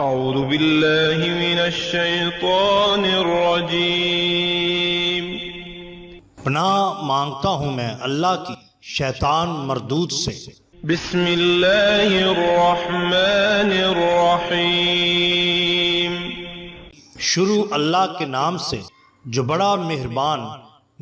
اعوذ باللہ من الشیطان الرجیم۔ پناہ مانگتا ہوں میں اللہ کی شیطان مردود سے۔ بسم اللہ الرحمن الرحیم۔ شروع اللہ کے نام سے جو بڑا مہربان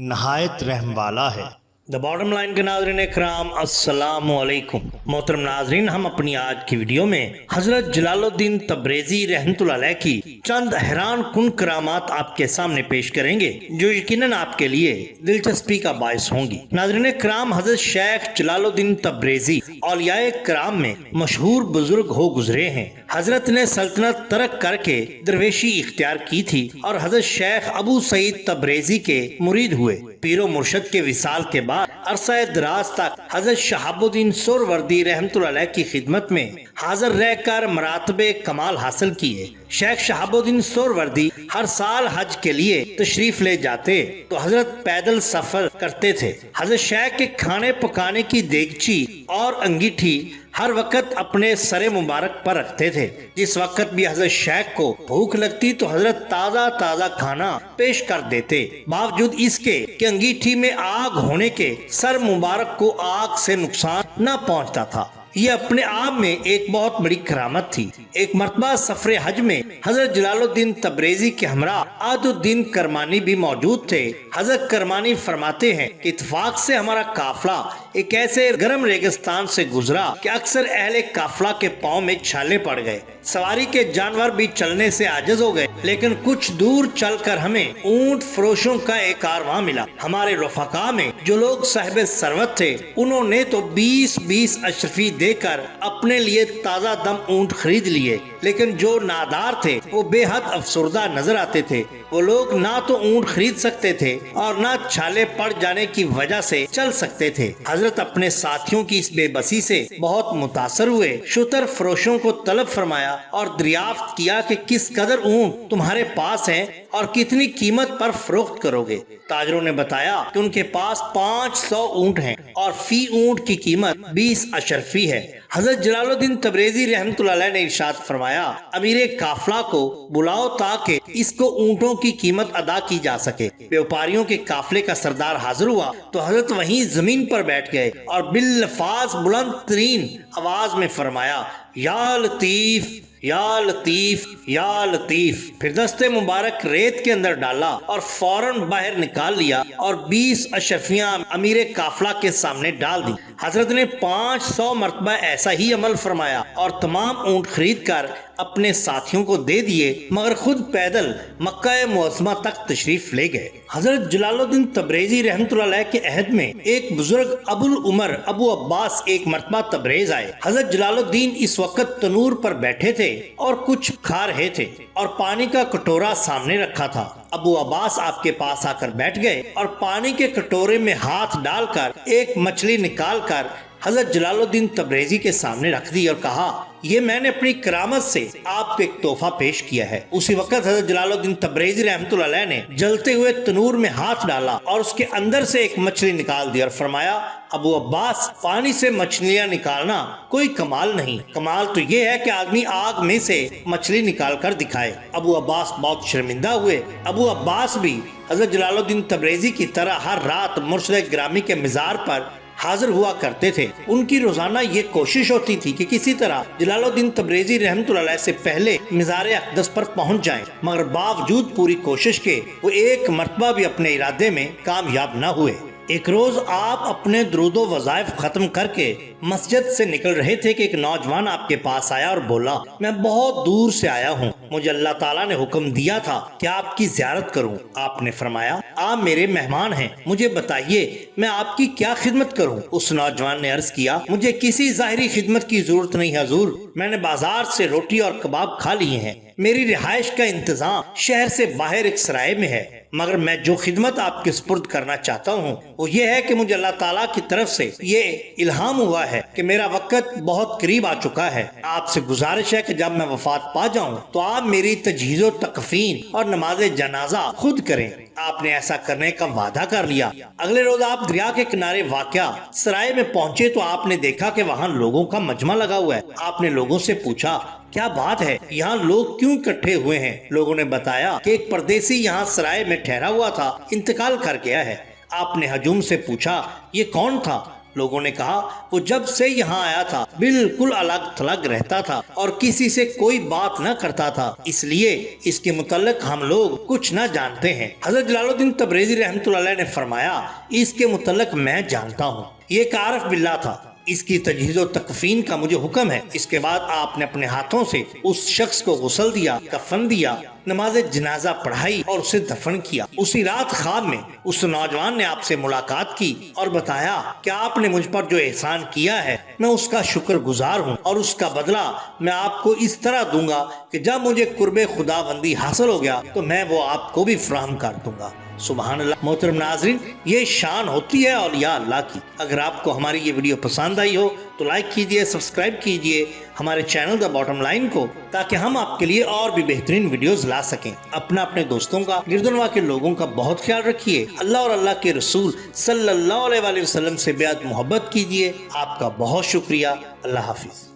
نہایت رحم والا ہے۔ دا باٹم لائن کے ناظرین اکرام، السلام علیکم۔ محترم ناظرین، ہم اپنی آج کی ویڈیو میں حضرت جلال الدین تبریزی رحمۃ اللہ علیہ کی چند حیران کن کرامات آپ کے سامنے پیش کریں گے جو یقیناً آپ کے لیے دلچسپی کا باعث ہوں گی۔ ناظرین کرام، حضرت شیخ جلال الدین تبریزی اولیاء کرام میں مشہور بزرگ ہو گزرے ہیں۔ حضرت نے سلطنت ترک کر کے درویشی اختیار کی تھی اور حضرت شیخ ابو سعید تبریزی کے مرید ہوئے۔ پیر و مرشد کے وصال کے بعد عرصہ دراز تک حضرت شہاب الدین سہروردی رحمۃ اللہ علیہ کی خدمت میں حاضر رہ کر مراتب کمال حاصل کیے۔ شیخ شہاب الدین سہروردی ہر سال حج کے لیے تشریف لے جاتے تو حضرت پیدل سفر کرتے تھے۔ حضرت شیخ کے کھانے پکانے کی دیگچی اور انگیٹھی ہر وقت اپنے سر مبارک پر رکھتے تھے۔ جس وقت بھی حضرت شیخ کو بھوک لگتی تو حضرت تازہ کھانا پیش کر دیتے، باوجود اس کے کہ انگیٹھی میں آگ ہونے کے سر مبارک کو آگ سے نقصان نہ پہنچتا تھا۔ یہ اپنے آپ میں ایک بہت بڑی کرامت تھی۔ ایک مرتبہ سفر حج میں حضرت جلال الدین تبریزی کے ہمراہ عاد الدین کرمانی بھی موجود تھے۔ حضرت کرمانی فرماتے ہیں کہ اتفاق سے ہمارا قافلہ ایک ایسے گرم ریگستان سے گزرا کہ اکثر اہل قافلہ کے پاؤں میں چھالے پڑ گئے، سواری کے جانور بھی چلنے سے عاجز ہو گئے، لیکن کچھ دور چل کر ہمیں اونٹ فروشوں کا ایک کارواں ملا۔ ہمارے رفقا میں جو لوگ صاحب ثروت تھے انہوں نے تو 20 اشرفی دے کر اپنے لیے تازہ دم اونٹ خرید لیے، لیکن جو نادار تھے وہ بے حد افسردہ نظر آتے تھے۔ وہ لوگ نہ تو اونٹ خرید سکتے تھے اور نہ چھالے پڑ جانے کی وجہ سے چل سکتے تھے۔ حضرت اپنے ساتھیوں کی اس بے بسی سے بہت متاثر ہوئے، شتر فروشوں کو طلب فرمایا اور دریافت کیا کہ کس قدر اونٹ تمہارے پاس ہیں اور کتنی قیمت پر فروخت کرو گے۔ تاجروں نے بتایا کہ ان کے پاس 500 اونٹ ہیں اور فی اونٹ کی قیمت 20 اشرفی ہے۔ حضرت جلال الدین تبریزی رحمۃ اللہ علیہ نے ارشاد فرمایا، امیر قافلہ کو بلاؤ تاکہ اس کو اونٹوں کی قیمت ادا کی جا سکے۔ بیوپاریوں کے قافلے کا سردار حاضر ہوا تو حضرت وہیں زمین پر بیٹھ گئے اور باللفاظ بلند ترین آواز میں فرمایا، یا لطیف یا لطیف یا لطیف۔ پھر دست مبارک ریت کے اندر ڈالا اور فوراً باہر نکال لیا اور 20 اشرفیاں امیر قافلہ کے سامنے ڈال دی۔ حضرت نے 500 مرتبہ ایسا ہی عمل فرمایا اور تمام اونٹ خرید کر اپنے ساتھیوں کو دے دیے، مگر خود پیدل مکہ معظمہ تک تشریف لے گئے۔ حضرت جلال الدین تبریزی رحمۃ اللہ علیہ کے عہد میں ایک بزرگ ابو العمر ابو عباس ایک مرتبہ تبریز آئے۔ حضرت جلال الدین اس وقت تنور پر بیٹھے تھے اور کچھ کھا رہے تھے اور پانی کا کٹورا سامنے رکھا تھا۔ ابو عباس آپ کے پاس آ کر بیٹھ گئے اور پانی کے کٹورے میں ہاتھ ڈال کر ایک مچھلی نکال کر حضرت جلال الدین تبریزی کے سامنے رکھ دی اور کہا، یہ میں نے اپنی کرامت سے آپ کو ایک تحفہ پیش کیا ہے۔ اسی وقت حضرت جلال الدین تبریزی رحمۃ اللہ علیہ نے جلتے ہوئے تنور میں ہاتھ ڈالا اور اس کے اندر سے ایک مچھلی نکال دی اور فرمایا، ابو عباس، پانی سے مچھلیاں نکالنا کوئی کمال نہیں، کمال تو یہ ہے کہ آدمی آگ میں سے مچھلی نکال کر دکھائے۔ ابو عباس بہت شرمندہ ہوئے۔ ابو عباس بھی حضرت جلال الدین تبریزی کی طرح ہر رات مرشد گرامی کے مزار پر حاضر ہوا کرتے تھے۔ ان کی روزانہ یہ کوشش ہوتی تھی کہ کسی طرح جلال الدین تبریزی رحمۃ اللہ علیہ سے پہلے مزار اقدس پر پہنچ جائیں، مگر باوجود پوری کوشش کے وہ ایک مرتبہ بھی اپنے ارادے میں کامیاب نہ ہوئے۔ ایک روز آپ اپنے درود و وظائف ختم کر کے مسجد سے نکل رہے تھے کہ ایک نوجوان آپ کے پاس آیا اور بولا، میں بہت دور سے آیا ہوں، مجھے اللہ تعالیٰ نے حکم دیا تھا کہ آپ کی زیارت کروں۔ آپ نے فرمایا، آپ میرے مہمان ہیں، مجھے بتائیے میں آپ کی کیا خدمت کروں؟ اس نوجوان نے عرض کیا، مجھے کسی ظاہری خدمت کی ضرورت نہیں حضور، میں نے بازار سے روٹی اور کباب کھا لیے ہیں، میری رہائش کا انتظام شہر سے باہر ایک سرائے میں ہے، مگر میں جو خدمت آپ کے سپرد کرنا چاہتا ہوں وہ یہ ہے کہ مجھے اللہ تعالیٰ کی طرف سے یہ الہام ہوا ہے کہ میرا وقت بہت قریب آ چکا ہے۔ آپ سے گزارش ہے کہ جب میں وفات پا جاؤں تو آپ میری تجہیز و تکفین اور نماز جنازہ خود کریں۔ آپ نے ایسا کرنے کا وعدہ کر لیا۔ اگلے روز آپ دریا کے کنارے واقع سرائے میں پہنچے تو آپ نے دیکھا کہ وہاں لوگوں کا مجمع لگا ہوا ہے۔ آپ نے لوگوں سے پوچھا کیا بات ہے، یہاں لوگ کیوں اکٹھے ہوئے ہیں؟ لوگوں نے بتایا کہ ایک پردیسی یہاں سرائے میں ٹھہرا ہوا تھا، انتقال کر گیا ہے۔ آپ نے ہجوم سے پوچھا یہ کون تھا؟ لوگوں نے کہا وہ جب سے یہاں آیا تھا بالکل الگ تھلگ رہتا تھا اور کسی سے کوئی بات نہ کرتا تھا، اس لیے اس کے متعلق ہم لوگ کچھ نہ جانتے ہیں۔ حضرت جلال الدین تبریزی رحمۃ اللہ علیہ نے فرمایا اس کے متعلق میں جانتا ہوں، یہ ایک عارف باللہ تھا، اس کی تجہیز و تکفین کا مجھے حکم ہے۔ اس کے بعد آپ نے اپنے ہاتھوں سے اس شخص کو غسل دیا، کفن دیا، نماز جنازہ پڑھائی اور اسے دفن کیا۔ اسی رات خواب میں اس نوجوان نے آپ سے ملاقات کی اور بتایا کہ آپ نے مجھ پر جو احسان کیا ہے میں اس کا شکر گزار ہوں، اور اس کا بدلہ میں آپ کو اس طرح دوں گا کہ جب مجھے قرب خداوندی حاصل ہو گیا تو میں وہ آپ کو بھی فراہم کر دوں گا۔ سبحان اللہ۔ محترم ناظرین، یہ شان ہوتی ہے اولیاء اللہ کی۔ اگر آپ کو ہماری یہ ویڈیو پسند آئی ہو تو لائک کیجئے، سبسکرائب کیجئے ہمارے چینل دا باٹم لائن کو، تاکہ ہم آپ کے لیے اور بھی بہترین ویڈیوز لا سکیں۔ اپنے دوستوں کا، گردنوا کے لوگوں کا بہت خیال رکھیے۔ اللہ اور اللہ کے رسول صلی اللہ علیہ وسلم سے بیعت محبت کیجئے۔ آپ کا بہت شکریہ۔ اللہ حافظ۔